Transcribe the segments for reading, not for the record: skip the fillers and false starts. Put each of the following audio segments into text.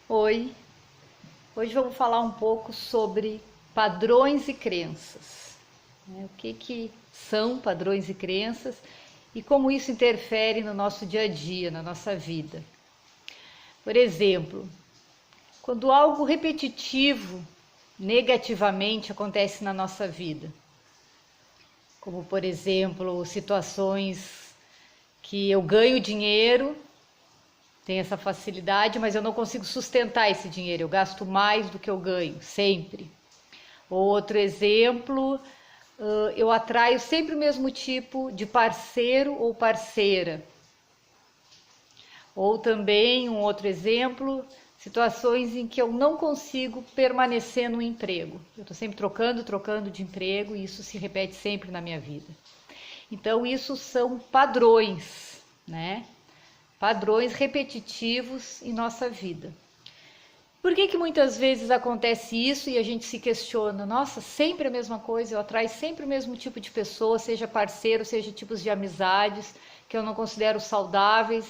Oi, hoje vamos falar um pouco sobre padrões e crenças, né? O que são padrões e crenças e como isso interfere no nosso dia a dia, na nossa vida. Por exemplo, quando algo repetitivo negativamente acontece na nossa vida, como por exemplo, situações que eu ganho dinheiro, tenho essa facilidade, mas eu não consigo sustentar esse dinheiro, eu gasto mais do que eu ganho, sempre. Outro exemplo, eu atraio sempre o mesmo tipo de parceiro ou parceira. Ou também, um outro exemplo, situações em que eu não consigo permanecer no emprego. Eu estou sempre trocando de emprego e isso se repete sempre na minha vida. Então, isso são padrões, né? Padrões repetitivos em nossa vida. Por que muitas vezes acontece isso e a gente se questiona, nossa, sempre a mesma coisa, eu atraio sempre o mesmo tipo de pessoa, seja parceiro, seja tipos de amizades que eu não considero saudáveis,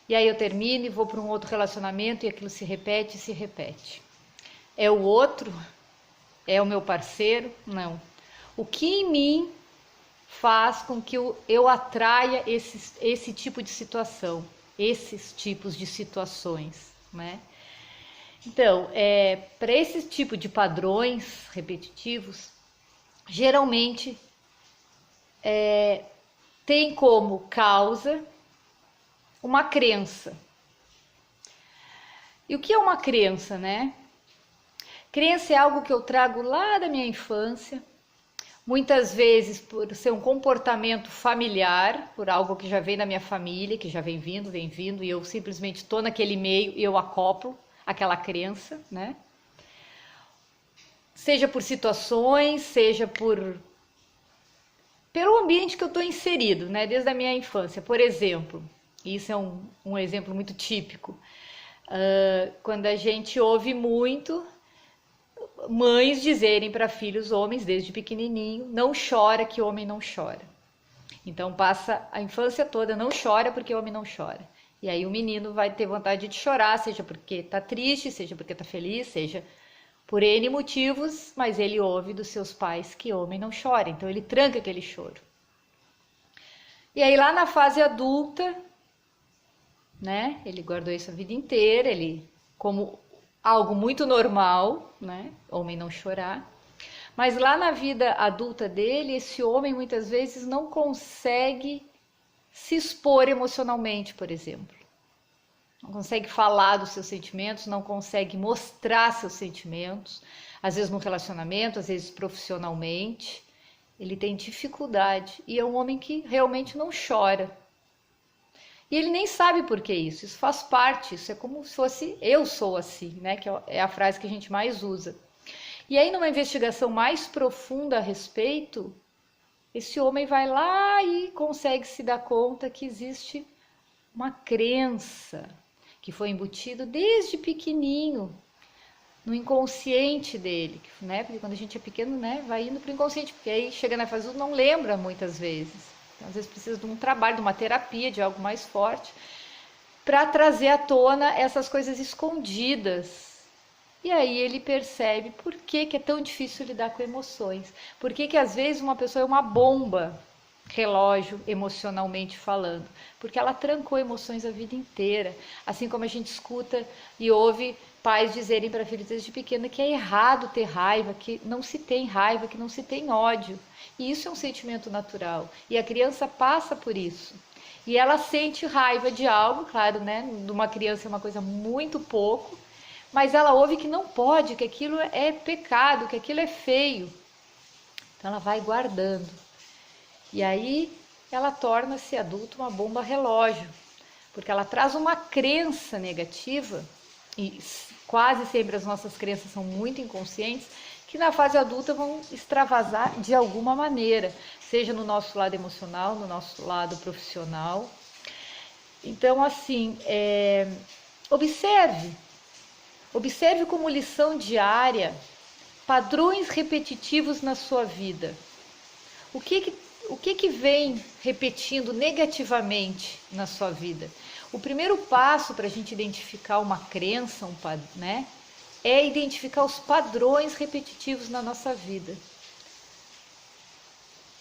e aí eu termino e vou para um outro relacionamento e aquilo se repete e se repete. É o outro? É o meu parceiro? Não. O que em mim faz com que eu atraia esse tipo de situação, esses tipos de situações, né? Então, para esse tipo de padrões repetitivos, geralmente tem como causa uma crença. E o que é uma crença, né? Crença é algo que eu trago lá da minha infância, muitas vezes por ser um comportamento familiar, por algo que já vem da minha família, que já vem vindo, e eu simplesmente estou naquele meio e eu acoplo aquela crença, né? Seja por situações, seja pelo ambiente que eu estou inserido, né? Desde a minha infância. Por exemplo, isso é um exemplo muito típico. Quando a gente ouve muito mães dizerem para filhos homens desde pequenininho, não chora que homem não chora. Então passa a infância toda, não chora porque homem não chora. E aí o menino vai ter vontade de chorar, seja porque está triste, seja porque está feliz, seja por N motivos, mas ele ouve dos seus pais que homem não chora, então ele tranca aquele choro. E aí lá na fase adulta, né, ele guardou isso a vida inteira, ele como algo muito normal, né, homem não chorar. Mas lá na vida adulta dele, esse homem muitas vezes não consegue se expor emocionalmente, por exemplo. Não consegue falar dos seus sentimentos, não consegue mostrar seus sentimentos, às vezes no relacionamento, às vezes profissionalmente. Ele tem dificuldade e é um homem que realmente não chora. E ele nem sabe por que isso faz parte, isso é como se fosse eu sou assim, né? Que é a frase que a gente mais usa. E aí, numa investigação mais profunda a respeito, esse homem vai lá e consegue se dar conta que existe uma crença que foi embutido desde pequenininho no inconsciente dele, né? Porque quando a gente é pequeno, né, vai indo para o inconsciente, porque aí chega na fase não lembra muitas vezes. Então, às vezes precisa de um trabalho, de uma terapia, de algo mais forte, para trazer à tona essas coisas escondidas. E aí ele percebe por que é tão difícil lidar com emoções. Por que às vezes uma pessoa é uma bomba relógio emocionalmente falando, porque ela trancou emoções a vida inteira, assim como a gente escuta e ouve pais dizerem para filhos desde pequena que é errado ter raiva, que não se tem raiva, que não se tem ódio, e isso é um sentimento natural, e a criança passa por isso, e ela sente raiva de algo, claro, né, de uma criança é uma coisa muito pouco, mas ela ouve que não pode, que aquilo é pecado, que aquilo é feio, então ela vai guardando. E aí ela torna-se adulta uma bomba relógio, porque ela traz uma crença negativa, e quase sempre as nossas crenças são muito inconscientes, que na fase adulta vão extravasar de alguma maneira, seja no nosso lado emocional, no nosso lado profissional. Então, assim, observe como lição diária padrões repetitivos na sua vida. O que vem repetindo negativamente na sua vida? o primeiro passo para a gente identificar uma crença, né, é identificar os padrões repetitivos na nossa vida.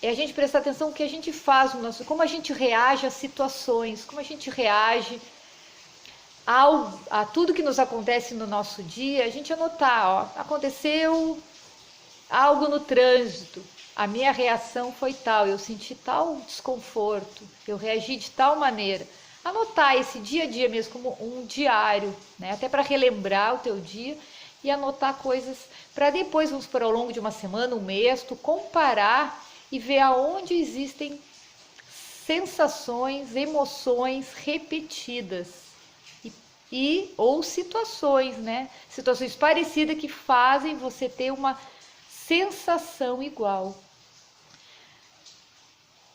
É a gente prestar atenção no que a gente faz, como a gente reage às situações, como a gente reage a tudo que nos acontece no nosso dia, a gente anotar, ó, aconteceu algo no trânsito, a minha reação foi tal, eu senti tal desconforto, eu reagi de tal maneira. Anotar esse dia a dia mesmo como um diário, né? Até para relembrar o teu dia e anotar coisas para depois, vamos por ao longo de uma semana, um mês, tu comparar e ver aonde existem sensações, emoções repetidas. Ou situações, né? Situações parecidas que fazem você ter uma sensação igual.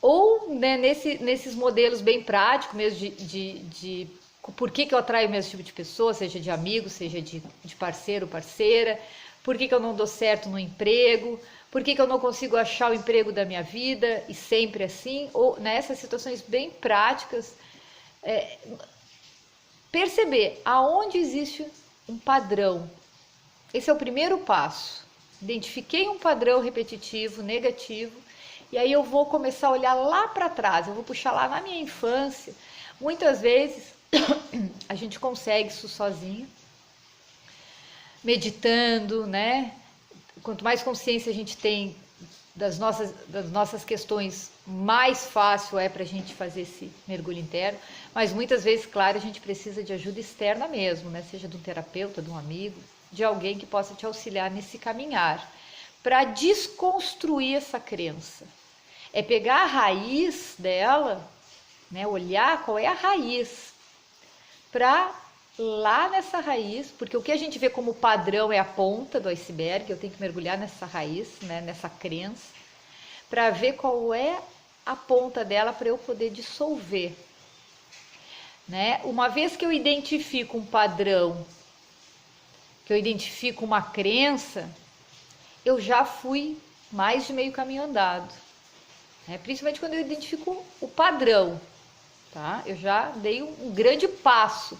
Ou, né, nesses modelos bem práticos mesmo de por que eu atraio o mesmo tipo de pessoa, seja de amigo, seja de parceiro, parceira, por que eu não dou certo no emprego, por que eu não consigo achar o emprego da minha vida e sempre assim, ou nessas situações bem práticas, perceber aonde existe um padrão. Esse é o primeiro passo. Identifiquei um padrão repetitivo, negativo, e aí eu vou começar a olhar lá para trás, eu vou puxar lá na minha infância. Muitas vezes a gente consegue isso sozinho, meditando, né? Quanto mais consciência a gente tem das nossas questões, mais fácil é para a gente fazer esse mergulho interno, mas muitas vezes, claro, a gente precisa de ajuda externa mesmo, né? Seja de um terapeuta, de um amigo, de alguém que possa te auxiliar nesse caminhar, para desconstruir essa crença. É pegar a raiz dela, né? Olhar qual é a raiz, para lá nessa raiz, porque o que a gente vê como padrão é a ponta do iceberg, eu tenho que mergulhar nessa raiz, né, nessa crença, para ver qual é a ponta dela para eu poder dissolver. Né? Uma vez que eu identifico um padrão, que eu identifico uma crença, eu já fui mais de meio caminho andado. Né? Principalmente quando eu identifico o padrão, tá? Eu já dei um grande passo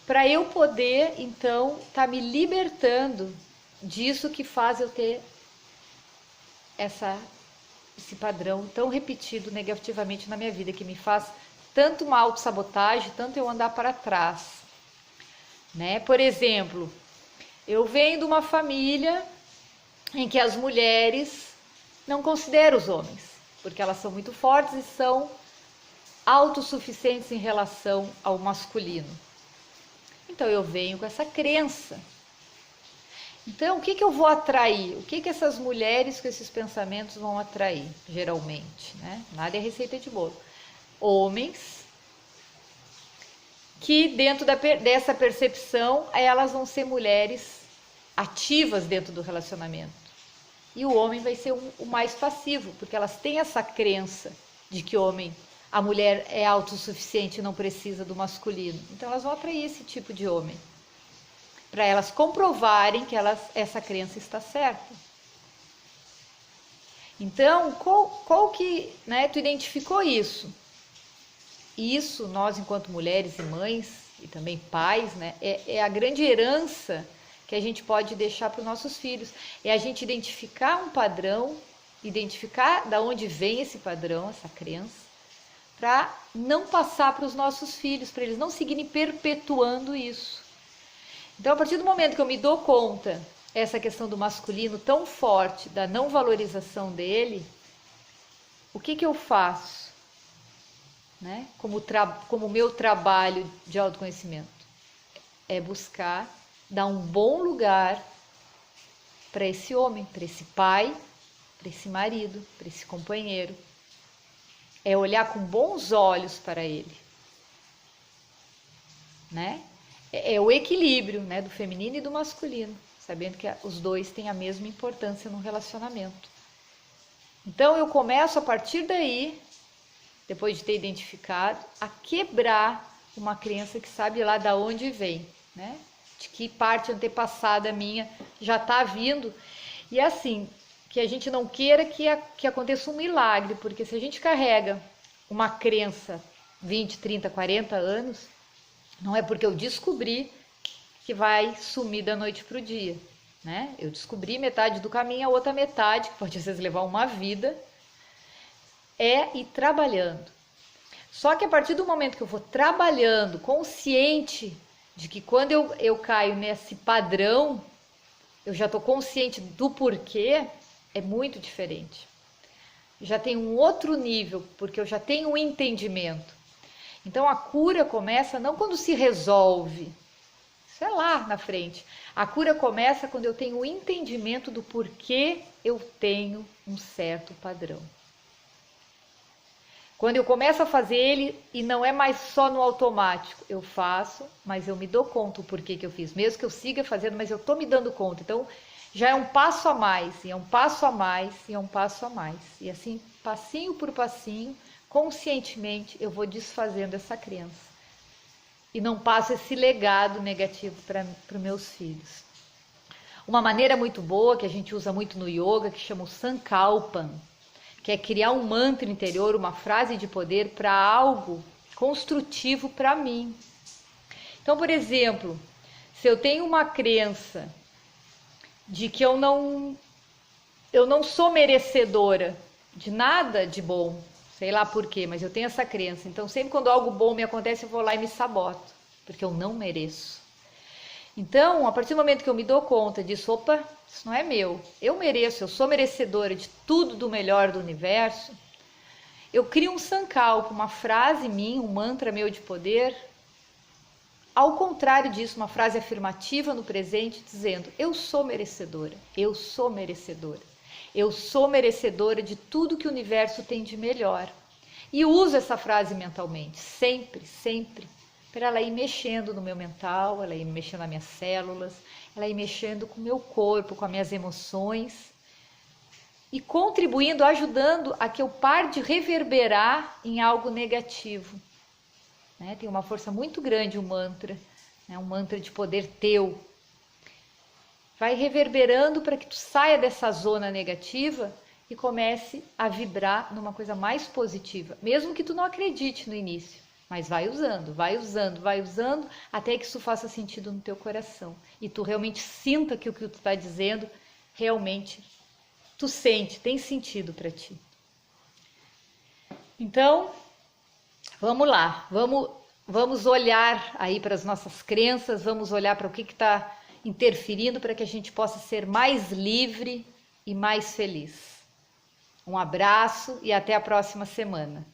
para eu poder, então, estar me libertando disso que faz eu ter esse padrão tão repetido negativamente na minha vida, que me faz tanto uma autossabotagem, tanto eu andar para trás. Né? Por exemplo, eu venho de uma família em que as mulheres não consideram os homens, porque elas são muito fortes e são autossuficientes em relação ao masculino. Então eu venho com essa crença. Então o que eu vou atrair? O que essas mulheres com esses pensamentos vão atrair, geralmente? Né? Nada é receita de bolo. Homens que dentro dessa percepção elas vão ser mulheres ativas dentro do relacionamento. E o homem vai ser o mais passivo, porque elas têm essa crença de que a mulher é autossuficiente e não precisa do masculino. Então elas vão atrair esse tipo de homem, para elas comprovarem que essa crença está certa. Então, qual que, né, tu identificou isso? Isso, nós enquanto mulheres e mães, e também pais, né, é a grande herança que a gente pode deixar para os nossos filhos. É a gente identificar um padrão, identificar de onde vem esse padrão, essa crença, para não passar para os nossos filhos, para eles não seguirem perpetuando isso. Então, a partir do momento que eu me dou conta essa questão do masculino tão forte, da não valorização dele, o que eu faço? Né? Como meu trabalho de autoconhecimento é buscar dar um bom lugar para esse homem, para esse pai, para esse marido, para esse companheiro. É olhar com bons olhos para ele. Né? É o equilíbrio, né, do feminino e do masculino, sabendo que os dois têm a mesma importância no relacionamento. Então eu começo a partir daí, depois de ter identificado, a quebrar uma crença que sabe lá da onde vem, né? De que parte antepassada minha já está vindo. E é assim, que a gente não queira que aconteça um milagre, porque se a gente carrega uma crença 20, 30, 40 anos, não é porque eu descobri que vai sumir da noite para o dia, né? Eu descobri metade do caminho, a outra metade, que pode às vezes levar uma vida, é ir trabalhando. Só que a partir do momento que eu vou trabalhando, consciente de que quando eu caio nesse padrão, eu já estou consciente do porquê, é muito diferente. Já tem um outro nível, porque eu já tenho um entendimento. Então a cura começa não quando se resolve, isso é lá na frente. A cura começa quando eu tenho o entendimento do porquê eu tenho um certo padrão. Quando eu começo a fazer ele e não é mais só no automático, eu faço, mas eu me dou conta o porquê que eu fiz. Mesmo que eu siga fazendo, mas eu estou me dando conta. Então já é um passo a mais, e é um passo a mais, e é um passo a mais. E assim, passinho por passinho, conscientemente, eu vou desfazendo essa crença. E não passo esse legado negativo para os meus filhos. Uma maneira muito boa, que a gente usa muito no yoga, que chama o Sankalpan, que é criar um mantra interior, uma frase de poder para algo construtivo para mim. Então, por exemplo, se eu tenho uma crença de que eu não sou merecedora de nada de bom, sei lá por quê, mas eu tenho essa crença. Então, sempre quando algo bom me acontece, eu vou lá e me saboto, porque eu não mereço. Então, a partir do momento que eu me dou conta disso, opa, isso não é meu, eu mereço, eu sou merecedora de tudo do melhor do universo, eu crio um sankalpa, uma frase minha, um mantra meu de poder, ao contrário disso, uma frase afirmativa no presente, dizendo, eu sou merecedora, eu sou merecedora, eu sou merecedora de tudo que o universo tem de melhor. E uso essa frase mentalmente, sempre, sempre, para ela ir mexendo no meu mental, ela ir mexendo nas minhas células, ela ir mexendo com o meu corpo, com as minhas emoções e contribuindo, ajudando a que eu pare de reverberar em algo negativo. Né? Tem uma força muito grande o mantra, né? Um mantra de poder teu. Vai reverberando para que tu saia dessa zona negativa e comece a vibrar numa coisa mais positiva, mesmo que tu não acredite no início. Mas vai usando, vai usando, vai usando, até que isso faça sentido no teu coração. E tu realmente sinta que o que tu está dizendo, realmente, tu sente, tem sentido para ti. Então, vamos lá, vamos olhar aí para as nossas crenças, vamos olhar para o que está interferindo para que a gente possa ser mais livre e mais feliz. Um abraço e até a próxima semana.